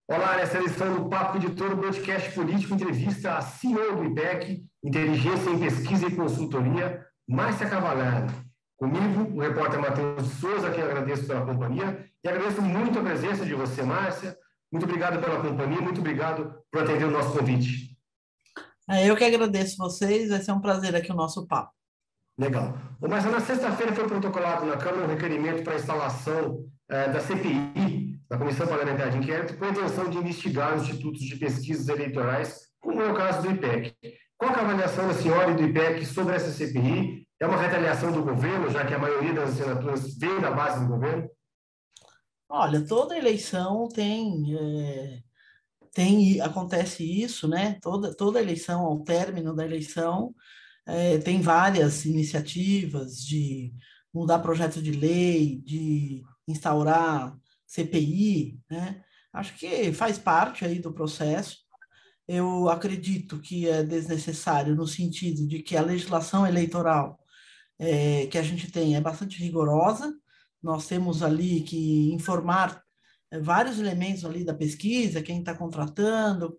Olá, nessa edição do Papo Editor, podcast político, entrevista a CEO do IPEC, Inteligência em Pesquisa e Consultoria, Márcia Cavallari. Comigo, o repórter Matheus de Souza, a quem agradeço pela companhia, e agradeço muito a presença de você, Márcia. Muito obrigado pela companhia, muito obrigado por atender o nosso convite. Eu que agradeço vocês, vai ser um prazer aqui o nosso papo. Legal. Mas na sexta-feira foi protocolado na Câmara um requerimento para a instalação da CPI, da Comissão Parlamentar de Inquérito, com a intenção de investigar os institutos de pesquisas eleitorais, como é o caso do IPEC. Qual é a avaliação da senhora e do IPEC sobre essa CPI? É uma retaliação do governo, já que a maioria das assinaturas vem da base do governo? Olha, toda eleição acontece isso, né? Toda eleição, ao término da eleição, tem várias iniciativas de mudar projeto de lei, de instaurar CPI, né? Acho que faz parte aí do processo. Eu acredito que é desnecessário no sentido de que a legislação eleitoral que a gente tem é bastante rigorosa. Nós temos ali que informar vários elementos ali da pesquisa, quem está contratando,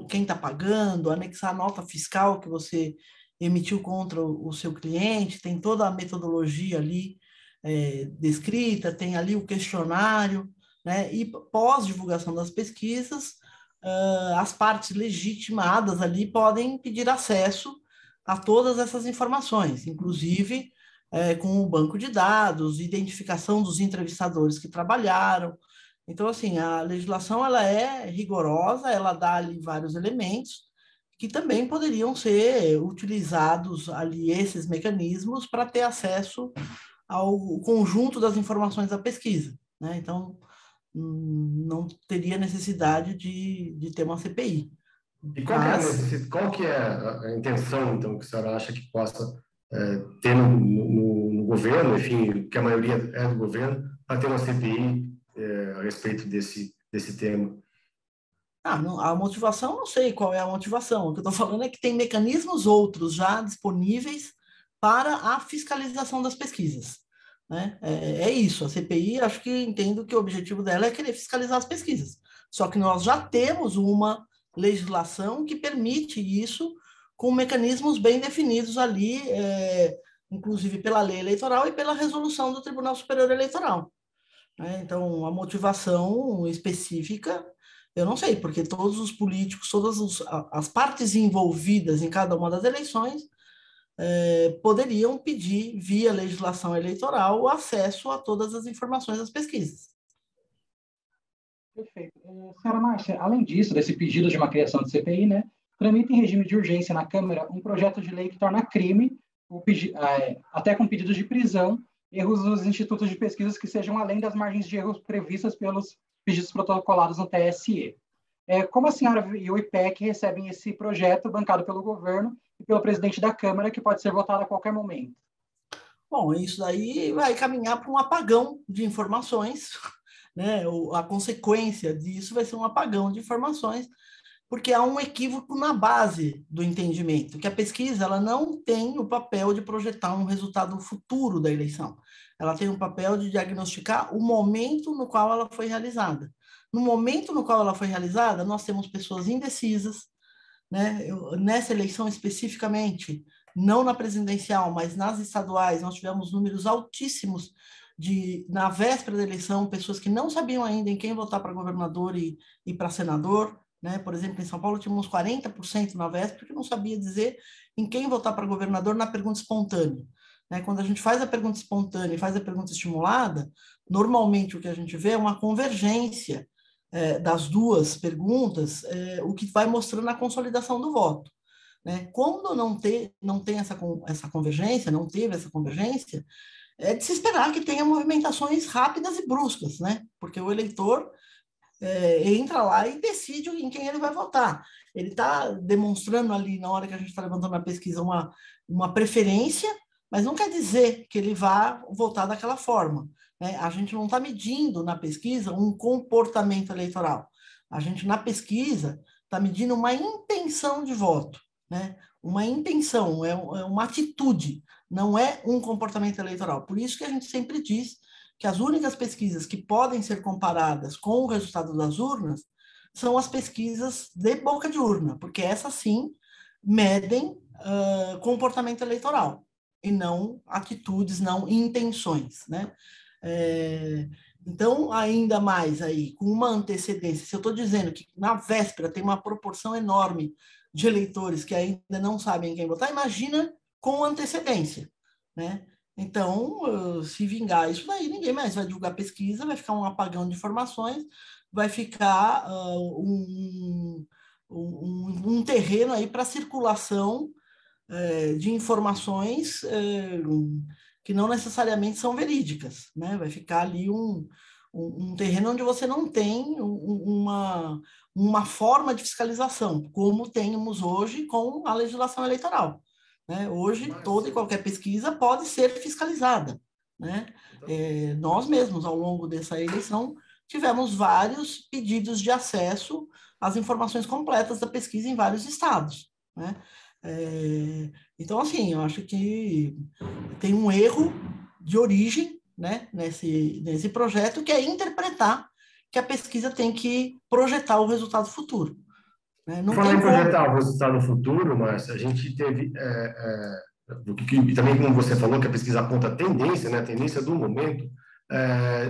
quem está pagando, anexar a nota fiscal que você emitiu contra o seu cliente, tem toda a metodologia ali descrita, tem ali o questionário, né? E pós-divulgação das pesquisas, as partes legitimadas ali podem pedir acesso a todas essas informações, inclusive com o banco de dados, identificação dos entrevistadores que trabalharam. Então, assim, a legislação ela é rigorosa, ela dá ali vários elementos que também poderiam ser utilizados ali, esses mecanismos, para ter acesso ao conjunto das informações da pesquisa, né? Então, não teria necessidade de ter uma CPI. E Mas qual que é a intenção, então, que a senhora acha que possa ter no governo, enfim, que a maioria é do governo, para ter uma CPI a respeito desse tema? A motivação, não sei qual é a motivação. O que eu estou falando é que tem mecanismos outros já disponíveis para a fiscalização das pesquisas, né? É isso. A CPI, acho que entendo que o objetivo dela é querer fiscalizar as pesquisas. Só que nós já temos uma legislação que permite isso com mecanismos bem definidos ali, inclusive pela lei eleitoral e pela resolução do Tribunal Superior Eleitoral, né? Então, a motivação específica, eu não sei, porque todos os políticos, as partes envolvidas em cada uma das eleições poderiam pedir, via legislação eleitoral, o acesso a todas as informações das pesquisas. Perfeito. Senhora Márcia, além disso, desse pedido de uma criação de CPI, né, tramita em regime de urgência na Câmara um projeto de lei que torna crime, até com pedidos de prisão, erros nos institutos de pesquisas que sejam além das margens de erros previstas pelos pedidos protocolados no TSE. Como a senhora e o IPEC recebem esse projeto bancado pelo governo e pelo presidente da Câmara, que pode ser votado a qualquer momento? Bom, isso daí vai caminhar para um apagão de informações, né? A consequência disso vai ser um apagão de informações, porque há um equívoco na base do entendimento, que a pesquisa ela não tem o papel de projetar um resultado futuro da eleição. Ela tem o papel de diagnosticar o momento no qual ela foi realizada. No momento no qual ela foi realizada, nós temos pessoas indecisas, né? Nessa eleição especificamente, não na presidencial, mas nas estaduais, nós tivemos números altíssimos na véspera da eleição, pessoas que não sabiam ainda em quem votar para governador e para senador, né? Por exemplo, em São Paulo tínhamos 40% na véspera que não sabia dizer em quem votar para governador na pergunta espontânea, né? Quando a gente faz a pergunta espontânea e faz a pergunta estimulada, normalmente o que a gente vê é uma convergência das duas perguntas, o que vai mostrando a consolidação do voto, né? Quando não tem essa convergência, não teve essa convergência, é de se esperar que tenha movimentações rápidas e bruscas, né? Porque o eleitor entra lá e decide em quem ele vai votar. Ele está demonstrando ali, na hora que a gente está levantando a pesquisa, uma preferência, mas não quer dizer que ele vá votar daquela forma, né? A gente não está medindo na pesquisa um comportamento eleitoral. A gente, na pesquisa, está medindo uma intenção de voto, né? Uma intenção, é uma atitude, não é um comportamento eleitoral. Por isso que a gente sempre diz que as únicas pesquisas que podem ser comparadas com o resultado das urnas são as pesquisas de boca de urna, porque essas sim medem comportamento eleitoral e não atitudes, não intenções, né? Então, ainda mais aí, com uma antecedência, se eu estou dizendo que na véspera tem uma proporção enorme de eleitores que ainda não sabem quem votar, imagina com antecedência, né? Então, se vingar isso daí, ninguém mais vai divulgar pesquisa, vai ficar um apagão de informações, vai ficar um terreno aí para circulação de informações que não necessariamente são verídicas, né? Vai ficar ali um terreno onde você não tem uma forma de fiscalização, como temos hoje com a legislação eleitoral, né? Hoje, toda e qualquer pesquisa pode ser fiscalizada, né? Nós mesmos, ao longo dessa eleição, tivemos vários pedidos de acesso às informações completas da pesquisa em vários estados, né? Então, assim, eu acho que tem um erro de origem, né, nesse projeto, que é interpretar que a pesquisa tem que projetar o resultado futuro, né? Não Falando tem em projetar o resultado futuro, mas a gente teve, e também como você falou, que a pesquisa aponta a tendência, né, a tendência do momento,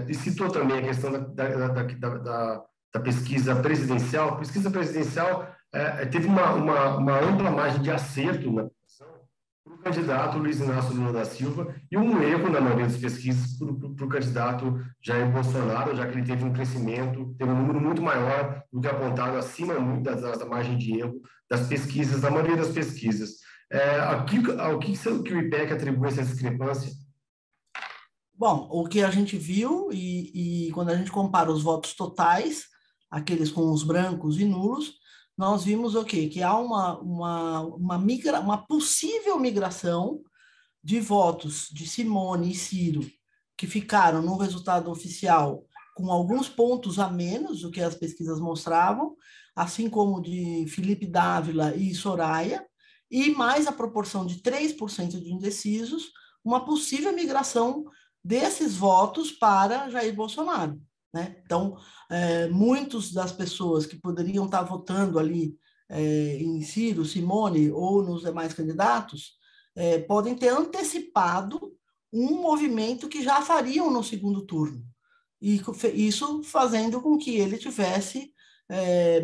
e citou também a questão da pesquisa presidencial. A pesquisa presidencial teve uma ampla margem de acerto na para o candidato Luiz Inácio Lula da Silva e um erro na maioria das pesquisas para o candidato Jair Bolsonaro, já que ele teve um crescimento, teve um número muito maior do que apontado acima muito da margem de erro das pesquisas, da maioria das pesquisas. Ao que o IPEC atribui essa discrepância? Bom, o que a gente viu, e quando a gente compara os votos totais, aqueles com os brancos e nulos, nós vimos o quê? Que há uma possível migração de votos de Simone e Ciro, que ficaram no resultado oficial com alguns pontos a menos do que as pesquisas mostravam, assim como de Felipe Dávila e Soraya, e mais a proporção de 3% de indecisos, uma possível migração desses votos para Jair Bolsonaro, né? Então, muitos das pessoas que poderiam estar votando ali em Ciro, Simone ou nos demais candidatos podem ter antecipado um movimento que já fariam no segundo turno. E isso fazendo com que ele tivesse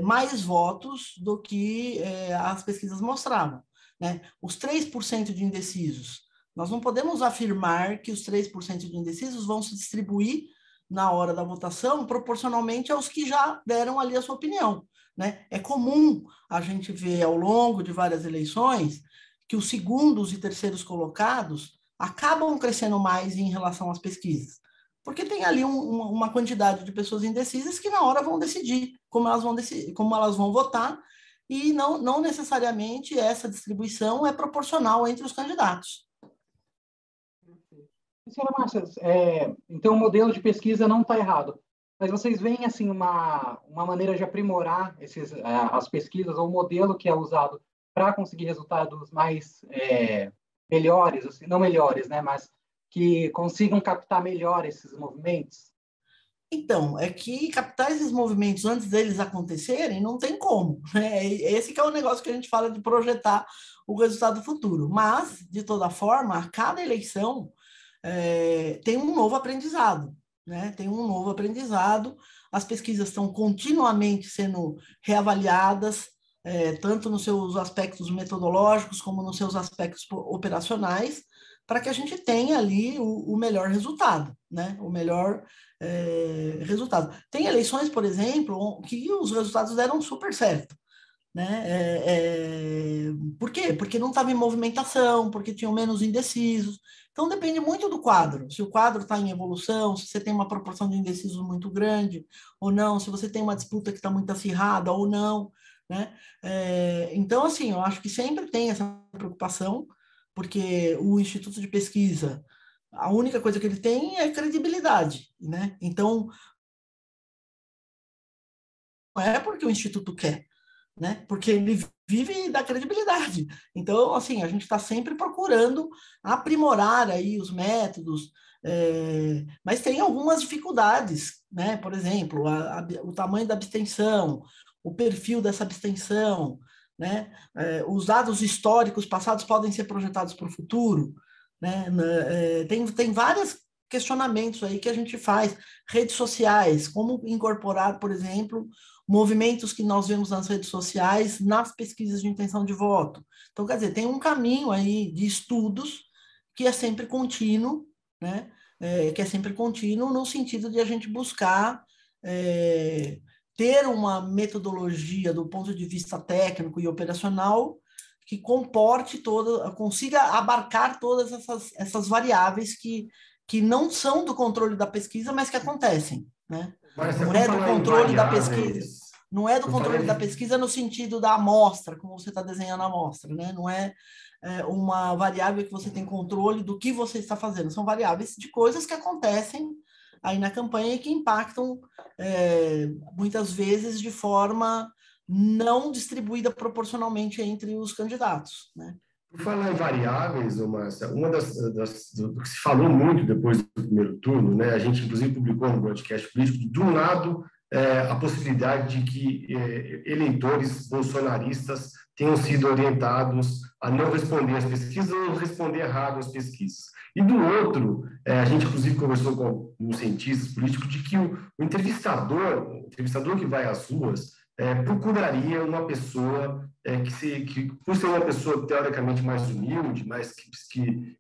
mais votos do que as pesquisas mostravam, né? Os 3% de indecisos, nós não podemos afirmar que os 3% de indecisos vão se distribuir na hora da votação proporcionalmente aos que já deram ali a sua opinião, né? É comum a gente ver ao longo de várias eleições que os segundos e terceiros colocados acabam crescendo mais em relação às pesquisas, porque tem ali uma quantidade de pessoas indecisas que na hora vão decidir como elas vão votar, e não necessariamente essa distribuição é proporcional entre os candidatos. Senhora Márcia, então o modelo de pesquisa não está errado, mas vocês veem assim uma maneira de aprimorar as pesquisas, ou o modelo que é usado para conseguir resultados mais melhores, assim, não melhores, né, mas que consigam captar melhor esses movimentos? Então, é que captar esses movimentos antes deles acontecerem não tem como, né? Esse que é o negócio que a gente fala de projetar o resultado futuro. Mas, de toda forma, a cada eleição tem um novo aprendizado, né? Tem um novo aprendizado, as pesquisas estão continuamente sendo reavaliadas, tanto nos seus aspectos metodológicos como nos seus aspectos operacionais, para que a gente tenha ali o melhor resultado, né? O melhor resultado. Tem eleições, por exemplo, que os resultados deram super certo, né? Por quê? Porque não estava em movimentação, porque tinham menos indecisos. Então, depende muito do quadro. Se o quadro está em evolução, se você tem uma proporção de indecisos muito grande ou não, se você tem uma disputa que está muito acirrada ou não, né? Então, assim, eu acho que sempre tem essa preocupação, porque o Instituto de Pesquisa, a única coisa que ele tem é credibilidade, né? Então, não é porque o Instituto quer, né? Porque ele vive da credibilidade. Então, assim, a gente está sempre procurando aprimorar aí os métodos, Mas tem algumas dificuldades, né? Por exemplo, o tamanho da abstenção, o perfil dessa abstenção, né? Os dados históricos passados podem ser projetados para o futuro, né? Tem vários questionamentos aí que a gente faz. Redes sociais, como incorporar, por exemplo, movimentos que nós vemos nas redes sociais nas pesquisas de intenção de voto. Então, quer dizer, tem um caminho aí de estudos que é sempre contínuo, né? Que é sempre contínuo no sentido de a gente buscar ter uma metodologia do ponto de vista técnico e operacional que consiga abarcar todas essas variáveis que não são do controle da pesquisa, mas que acontecem, né? Não é do controle da pesquisa. Não é do controle da pesquisa no sentido da amostra, como você está desenhando a amostra, né? Não é uma variável que você tem controle do que você está fazendo. São variáveis de coisas que acontecem aí na campanha e que impactam muitas vezes de forma não distribuída proporcionalmente entre os candidatos, né? Por falar em variáveis, Márcia, do que se falou muito depois do primeiro turno, né? A gente inclusive publicou no broadcast político, de um lado, a possibilidade de que eleitores bolsonaristas tenham sido orientados a não responder às pesquisas ou responder errado às pesquisas. E do outro, a gente inclusive conversou com alguns cientistas políticos de que o entrevistador que vai às ruas, procuraria uma pessoa que, por ser uma pessoa teoricamente mais humilde, mais que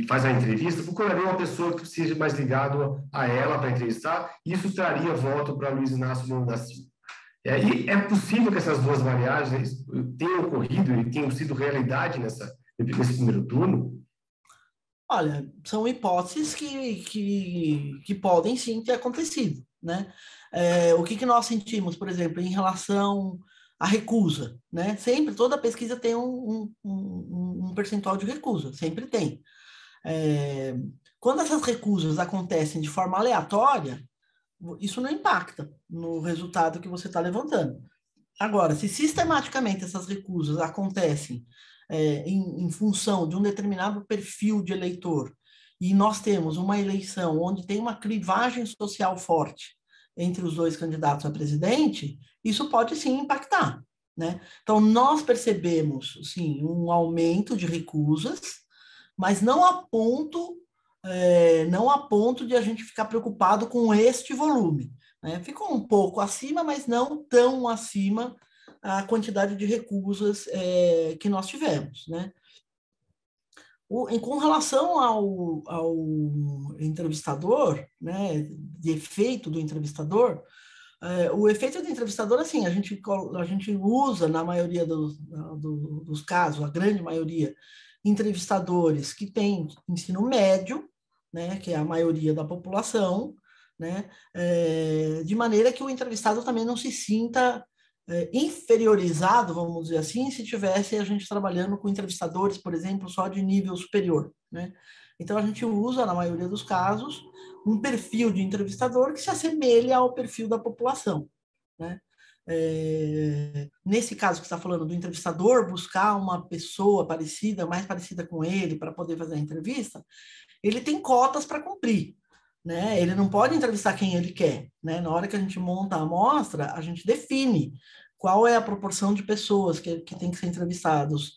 faz a entrevista, procuraria uma pessoa que seja mais ligado a ela para entrevistar, e isso traria voto para Luiz Inácio Lula da Silva. E é possível que essas duas variáveis tenham ocorrido e tenham sido realidade nesse primeiro turno? Olha, são hipóteses que podem sim ter acontecido, né? O que nós sentimos, por exemplo, em relação à recusa, né? Sempre, toda pesquisa tem um percentual de recusa, sempre tem. Quando essas recusas acontecem de forma aleatória, isso não impacta no resultado que você está levantando. Agora, se sistematicamente essas recusas acontecem em função de um determinado perfil de eleitor, e nós temos uma eleição onde tem uma clivagem social forte entre os dois candidatos a presidente, isso pode sim impactar, né? Então, nós percebemos, sim, um aumento de recusas, mas não a ponto de a gente ficar preocupado com este volume, né? Ficou um pouco acima, mas não tão acima a quantidade de recusas que nós tivemos, né? Com relação ao entrevistador, né, de efeito do entrevistador, o efeito do entrevistador, assim, a gente usa, na maioria dos casos, a grande maioria, entrevistadores que têm ensino médio, né, que é a maioria da população, né, de maneira que o entrevistado também não se sinta inferiorizado, vamos dizer assim, se tivesse a gente trabalhando com entrevistadores, por exemplo, só de nível superior, né? Então, a gente usa, na maioria dos casos, um perfil de entrevistador que se assemelha ao perfil da população, né? Nesse caso que você está falando do entrevistador buscar uma pessoa parecida, mais parecida com ele, para poder fazer a entrevista, ele tem cotas para cumprir, né? Ele não pode entrevistar quem ele quer, né? Na hora que a gente monta a amostra, a gente define qual é a proporção de pessoas que tem que ser entrevistados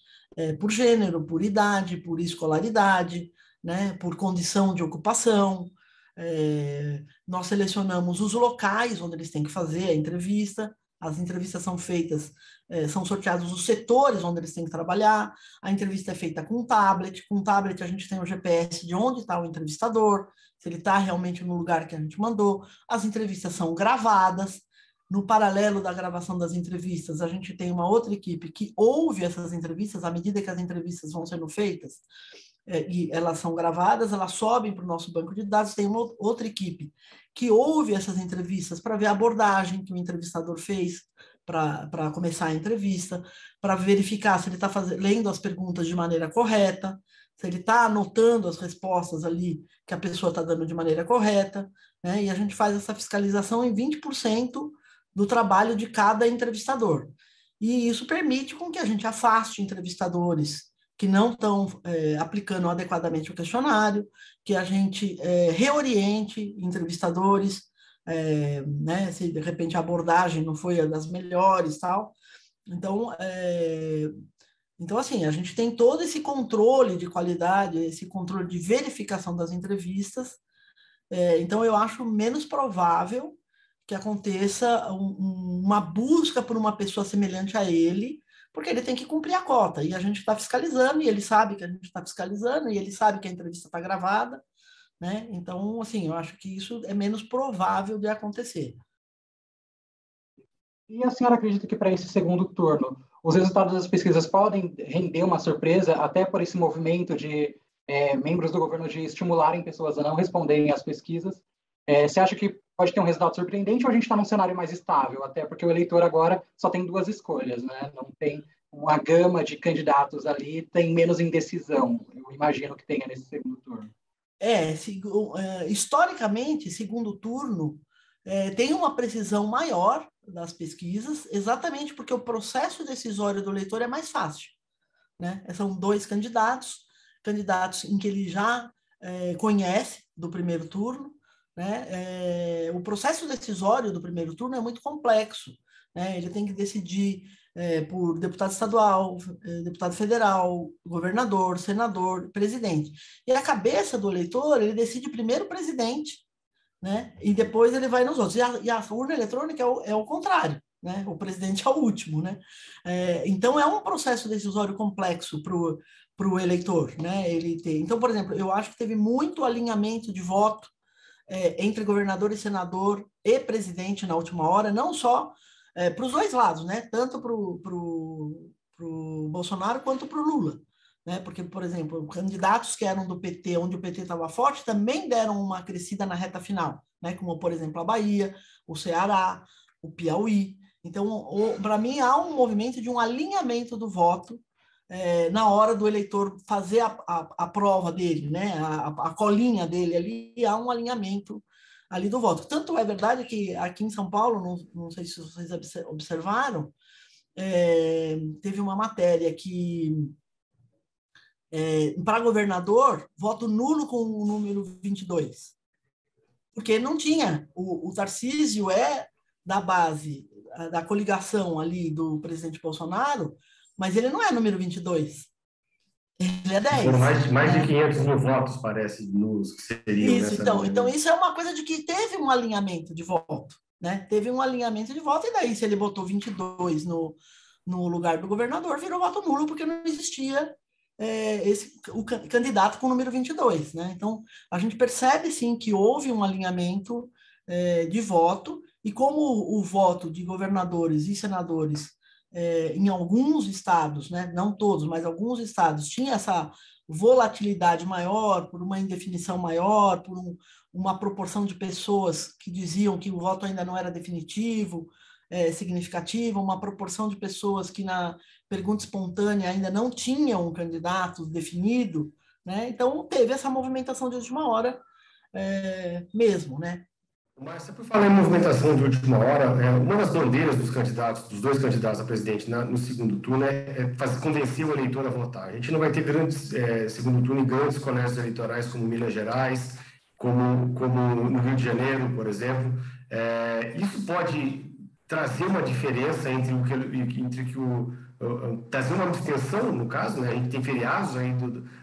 por gênero, por idade, por escolaridade, né? Por condição de ocupação. Nós selecionamos os locais onde eles têm que fazer a entrevista. As entrevistas são feitas, são sorteados os setores onde eles têm que trabalhar. A entrevista é feita com tablet. Com tablet a gente tem o GPS de onde está o entrevistador, se ele está realmente no lugar que a gente mandou. As entrevistas são gravadas. No paralelo da gravação das entrevistas, a gente tem uma outra equipe que ouve essas entrevistas à medida que as entrevistas vão sendo feitas, e elas são gravadas, elas sobem para o nosso banco de dados. Tem uma outra equipe que ouve essas entrevistas para ver a abordagem que o entrevistador fez para começar a entrevista, para verificar se ele está lendo as perguntas de maneira correta, se ele está anotando as respostas ali que a pessoa está dando de maneira correta, né? E a gente faz essa fiscalização em 20% do trabalho de cada entrevistador. E isso permite com que a gente afaste entrevistadores que não estão aplicando adequadamente o questionário, que a gente reoriente entrevistadores, né, se de repente a abordagem não foi a das melhores, tal. Então, assim, a gente tem todo esse controle de qualidade, esse controle de verificação das entrevistas. Então, eu acho menos provável que aconteça uma busca por uma pessoa semelhante a ele, porque ele tem que cumprir a cota. E a gente está fiscalizando, e ele sabe que a gente está fiscalizando, e ele sabe que a entrevista está gravada, né? Então, assim, eu acho que isso é menos provável de acontecer. E a senhora acredita que para esse segundo turno, os resultados das pesquisas podem render uma surpresa, até por esse movimento de membros do governo de estimularem pessoas a não responderem às pesquisas? Você acha que pode ter um resultado surpreendente ou a gente está num cenário mais estável? Até porque o eleitor agora só tem 2 escolhas, né? Não tem uma gama de candidatos ali, tem menos indecisão. Eu imagino que tenha nesse segundo turno. Historicamente, segundo turno tem uma precisão maior das pesquisas, exatamente porque o processo decisório do eleitor é mais fácil, né? São 2 candidatos em que ele já conhece do primeiro turno, né? O processo decisório do primeiro turno é muito complexo, né? Ele tem que decidir por deputado estadual, deputado federal, governador, senador, presidente. E a cabeça do eleitor, ele decide primeiro o presidente, né? E depois ele vai nos outros. E a urna eletrônica é o contrário, né? O presidente é o último, né? Então, é um processo decisório complexo para o eleitor, né? Então, por exemplo, eu acho que teve muito alinhamento de voto entre governador e senador e presidente na última hora, não só para os 2 lados, né? Tanto para o Bolsonaro quanto para o Lula. Né? Porque, por exemplo, candidatos que eram do PT, onde o PT estava forte, também deram uma crescida na reta final, né? Como, por exemplo, a Bahia, o Ceará, o Piauí. Então, para mim, há um movimento de um alinhamento do voto na hora do eleitor fazer a prova dele, né? A colinha dele ali, há um alinhamento ali do voto. Tanto é verdade que aqui em São Paulo, não sei se vocês observaram, teve uma matéria que para governador, voto nulo com o número 22. Porque não tinha. O Tarcísio da base, da coligação ali do presidente Bolsonaro, mas ele não é número 22. Ele é 10. Foram mais de 500 mil votos, parece, nos que seriam isso, então, isso é uma coisa de que teve um alinhamento de voto. Né? Teve um alinhamento de voto, e daí, se ele botou 22 no lugar do governador, virou voto nulo, porque não existia o candidato com o número 22, né? Então, a gente percebe, sim, que houve um alinhamento de voto, e como o voto de governadores e senadores em alguns estados, né? Não todos, mas alguns estados, tinha essa volatilidade maior, por uma indefinição maior, por uma proporção de pessoas que diziam que o voto ainda não era definitivo, significativa, uma proporção de pessoas que na pergunta espontânea ainda não tinham um candidato definido, né? Então, teve essa movimentação de última hora mesmo, né? Márcia, por falar em movimentação de última hora, uma das bandeiras dos candidatos, dos 2 candidatos a presidente no segundo turno convencer o eleitor a votar. A gente não vai ter grandes segundo turno em grandes colégios eleitorais como Minas Gerais, como no Rio de Janeiro, por exemplo. Isso pode trazer uma diferença trazer uma abstenção, no caso, né? A gente tem feriados aí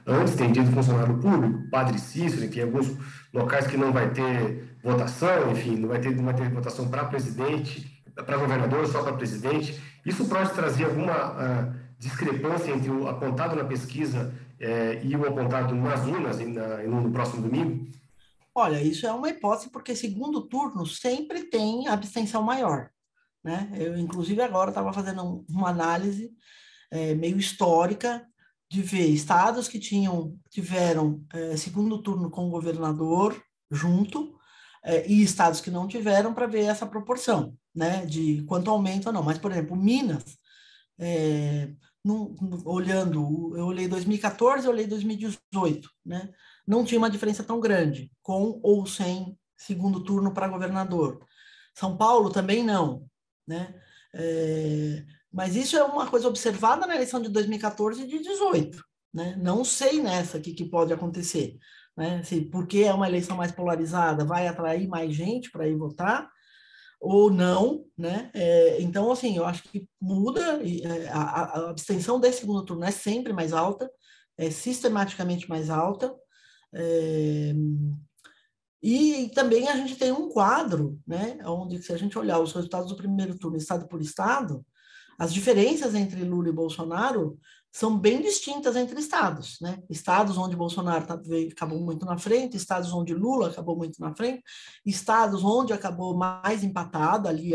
antes, tem dia do funcionário público, Padre Cícero, tem alguns locais que não vai ter votação, enfim, não vai ter votação para presidente, para governador, só para presidente. Isso pode trazer alguma discrepância entre o apontado na pesquisa e o apontado nas urnas no próximo domingo? Olha, isso é uma hipótese, porque segundo turno sempre tem abstenção maior. Né? Eu, inclusive, agora estava fazendo uma análise meio histórica de ver estados que tiveram segundo turno com o governador junto e estados que não tiveram, para ver essa proporção, né? De quanto aumenta ou não. Mas, por exemplo, Minas, eu olhei 2014, eu olhei 2018, né? Não tinha uma diferença tão grande, com ou sem segundo turno para governador. São Paulo também não, né? Mas isso é uma coisa observada na eleição de 2014 e de 2018, né? Não sei nessa que pode acontecer, né? Se, porque é uma eleição mais polarizada, vai atrair mais gente para ir votar, ou não, né? Então, assim, eu acho que muda, a abstenção desse segundo turno é sempre mais alta, é sistematicamente mais alta, e também a gente tem um quadro, né, onde, se a gente olhar os resultados do primeiro turno, estado por estado, as diferenças entre Lula e Bolsonaro são bem distintas entre estados, né? Estados onde Bolsonaro acabou muito na frente, estados onde Lula acabou muito na frente, estados onde acabou mais empatada ali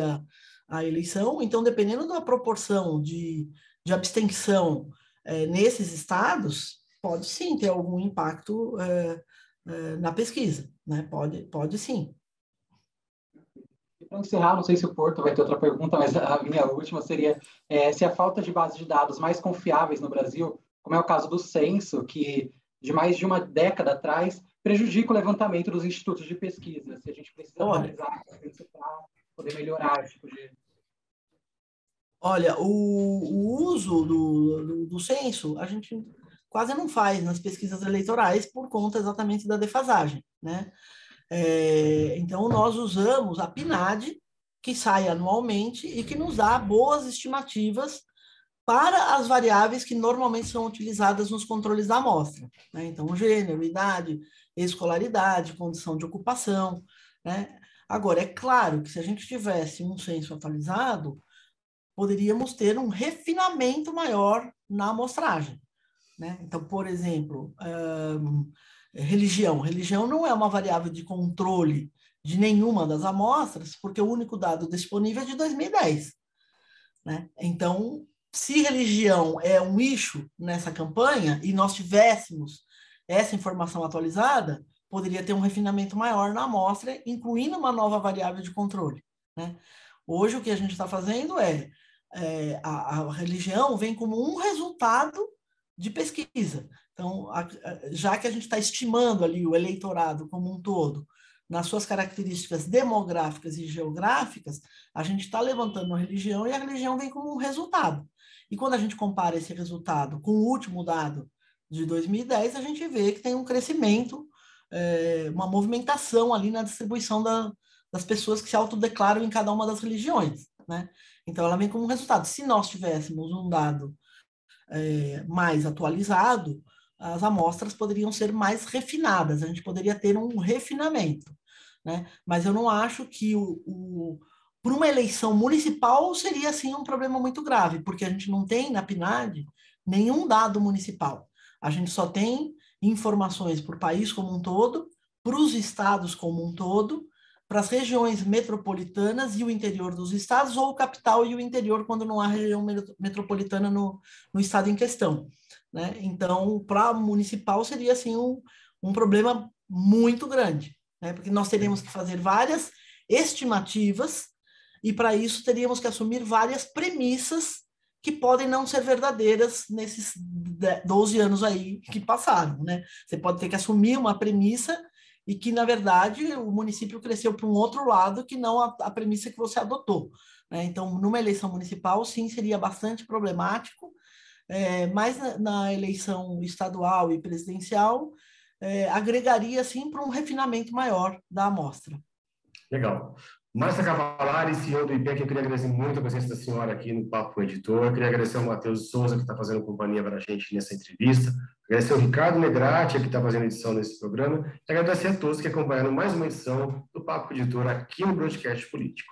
a eleição. Então, dependendo da proporção de abstenção nesses estados, pode sim ter algum impacto na pesquisa, né? Pode sim. Para encerrar, não sei se o Porto vai ter outra pergunta, mas a minha última seria se a falta de bases de dados mais confiáveis no Brasil, como é o caso do censo, que de mais de uma década atrás prejudica o levantamento dos institutos de pesquisa, se a gente precisa atualizar o censo para poder melhorar esse tipo de... Olha, o uso do censo, a gente quase não faz nas pesquisas eleitorais por conta exatamente da defasagem, né? Então, nós usamos a PNAD, que sai anualmente e que nos dá boas estimativas para as variáveis que normalmente são utilizadas nos controles da amostra, né? Então, gênero, idade, escolaridade, condição de ocupação, né? Agora, é claro que se a gente tivesse um censo atualizado, poderíamos ter um refinamento maior na amostragem, né? Então, por exemplo, religião. Religião não é uma variável de controle de nenhuma das amostras, porque o único dado disponível é de 2010, né? Então, se religião é um issue nessa campanha e nós tivéssemos essa informação atualizada, poderia ter um refinamento maior na amostra, incluindo uma nova variável de controle, né? Hoje, o que a gente está fazendo a religião vem como um resultado de pesquisa. Então, já que a gente está estimando ali o eleitorado como um todo, nas suas características demográficas e geográficas, a gente está levantando a religião e a religião vem como um resultado. E quando a gente compara esse resultado com o último dado de 2010, a gente vê que tem um crescimento, uma movimentação ali na distribuição das pessoas que se autodeclaram em cada uma das religiões, né? Então, ela vem como um resultado. Se nós tivéssemos um dado mais atualizado, as amostras poderiam ser mais refinadas, a gente poderia ter um refinamento, né? Mas eu não acho que por uma eleição municipal seria assim um problema muito grave, porque a gente não tem na PNAD nenhum dado municipal. A gente só tem informações para o país como um todo, para os estados como um todo, para as regiões metropolitanas e o interior dos estados, ou capital e o interior, quando não há região metropolitana no estado em questão, né? Então, para municipal seria assim um problema muito grande, né? Porque nós teríamos que fazer várias estimativas e, para isso, teríamos que assumir várias premissas que podem não ser verdadeiras nesses 12 anos aí que passaram, né? Você pode ter que assumir uma premissa e que, na verdade, o município cresceu para um outro lado que não a premissa que você adotou, né? Então, numa eleição municipal, sim, seria bastante problemático, mas na eleição estadual e presidencial, agregaria, sim, para um refinamento maior da amostra. Legal. Márcia Cavalari, CEO do IPEC, eu queria agradecer muito a presença da senhora aqui no Papo com o Editor. Eu queria agradecer ao Matheus Souza, que está fazendo companhia para a gente nessa entrevista. Agradecer ao Ricardo Negrati, que está fazendo edição nesse programa. E agradecer a todos que acompanharam mais uma edição do Papo com o Editor aqui no Broadcast Político.